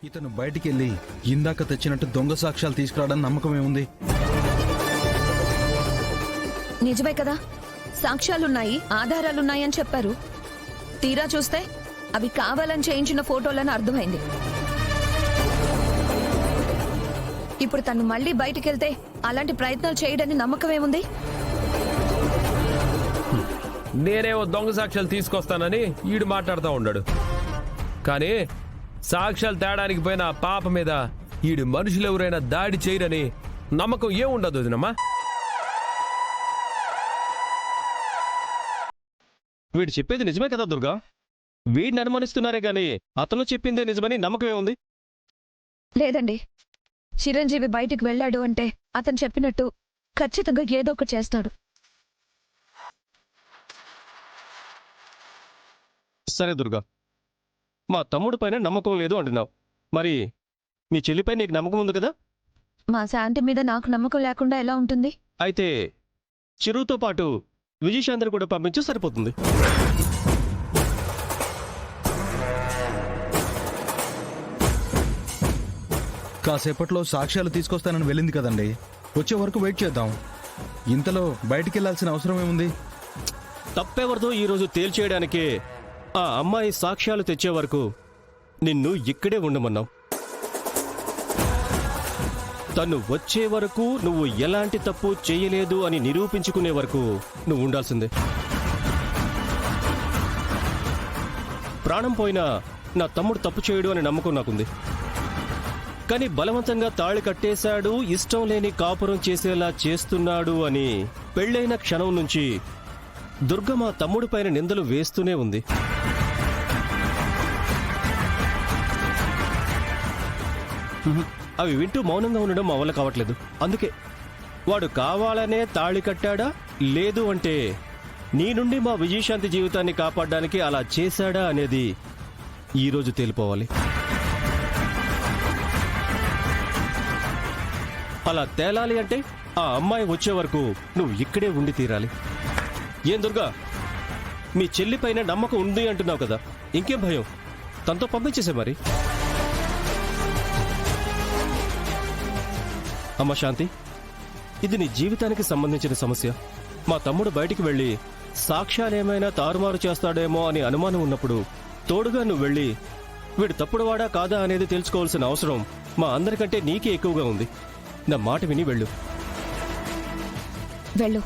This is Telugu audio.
ఇతను బయటికెళ్ళి ఇందాక తెచ్చినట్టు దొంగ సాక్ష్యాలు తీసుకురావడానికి నమ్మకం ఏముంది? నిజమే కదా, సాక్ష్యాలున్నాయి, ఆధారాలున్నాయి అని చెప్పారు. తీరా చూస్తే అవి కావాలని చేయించిన ఫోటోలని అర్థమైంది. ఇప్పుడు తను మళ్ళీ బయటికెళ్తే అలాంటి ప్రయత్నాలు చేయడని నమ్మకం ఏముంది? నేనేవో దొంగ సాక్ష్యాలు తీసుకొస్తానని ఈడు మాట్లాడుతూ ఉన్నాడు. కానీ సాక్ష్యాలు తేడానికి పోయిన పాప మీద ఈడు మనుషులు ఎవరైనా దాడి చేయరని నమ్మకం ఏముండదు వదినమ్మా. వీడు చెప్పేది నిజమే కదా దుర్గా? వీడిని అనుమానిస్తున్నారే గాని అతను చెప్పిందే నిజమని నమ్మకమే ఉంది. లేదండి, చిరంజీవి బయటికి వెళ్ళాడు అంటే అతను చెప్పినట్టు ఖచ్చితంగా ఏదో ఒకటి చేస్తాడు. సరే దుర్గా, మా తమ్ముడి పైన నమ్మకం లేదు అంటున్నావు, మరి మీ చెల్లిపై నీకు నమ్మకం ఉంది కదా? మా శాంతి మీద నాకు నమ్మకం లేకుండా ఎలా ఉంటుంది? అయితే చిరుతో పాటు విజయశాంతిని కూడా పంపించు, సరిపోతుంది. కాసేపట్లో సాక్ష్యాలు తీసుకొస్తానని వెళ్ళింది కదండి, వచ్చే వరకు వెయిట్ చేద్దాం. ఇంతలో బయటికి వెళ్లాల్సిన అవసరం ఏముంది? తప్పెవరిదో ఈరోజు తేల్చేయడానికే ఆ అమ్మాయి సాక్ష్యాలు తెచ్చే వరకు నిన్ను ఇక్కడే ఉండమన్నావు. తను వచ్చే వరకు నువ్వు ఎలాంటి తప్పు చేయలేదు అని నిరూపించుకునే వరకు నువ్వు ఉండాల్సిందే. ప్రాణం పోయినా నా తమ్ముడు తప్పు చేయడు అని నమ్మకం నాకుంది. కానీ బలవంతంగా తాళి కట్టేశాడు, ఇష్టం లేని కాపురం చేసేలా చేస్తున్నాడు అని పెళ్ళైన క్షణం నుంచి దుర్గ మా తమ్ముడి పైన నిందలు వేస్తూనే ఉంది. అవి వింటూ మౌనంగా ఉండడం మా వల్ల కావట్లేదు. అందుకే వాడు కావాలనే తాళి కట్టాడా, లేదు అంటే నీ నుండి మా విజయశాంతి జీవితాన్ని కాపాడడానికి అలా చేశాడా అనేది ఈరోజు తేలిపోవాలి. అలా తేలాలి అంటే ఆ అమ్మాయి వచ్చే వరకు నువ్వు ఇక్కడే ఉండి తీరాలి. ఏం దుర్గా, మీ చెల్లి పైన నమ్మకం ఉంది అంటున్నావు కదా, ఇంకేం భయం? తనతో పంపించేసే మరి. అమ్మ శాంతి, ఇది నీ జీవితానికి సంబంధించిన సమస్య. మా తమ్ముడు బయటికి వెళ్ళి సాక్ష్యాలేమైనా తారుమారు చేస్తాడేమో అని అనుమానం ఉన్నప్పుడు తోడుగా నువ్వు వెళ్ళి వీడు తప్పుడువాడా కాదా అనేది తెలుసుకోవాల్సిన అవసరం మా అందరికంటే నీకే ఎక్కువగా ఉంది. నా మాట విని వెళ్ళు. వెళ్ళు.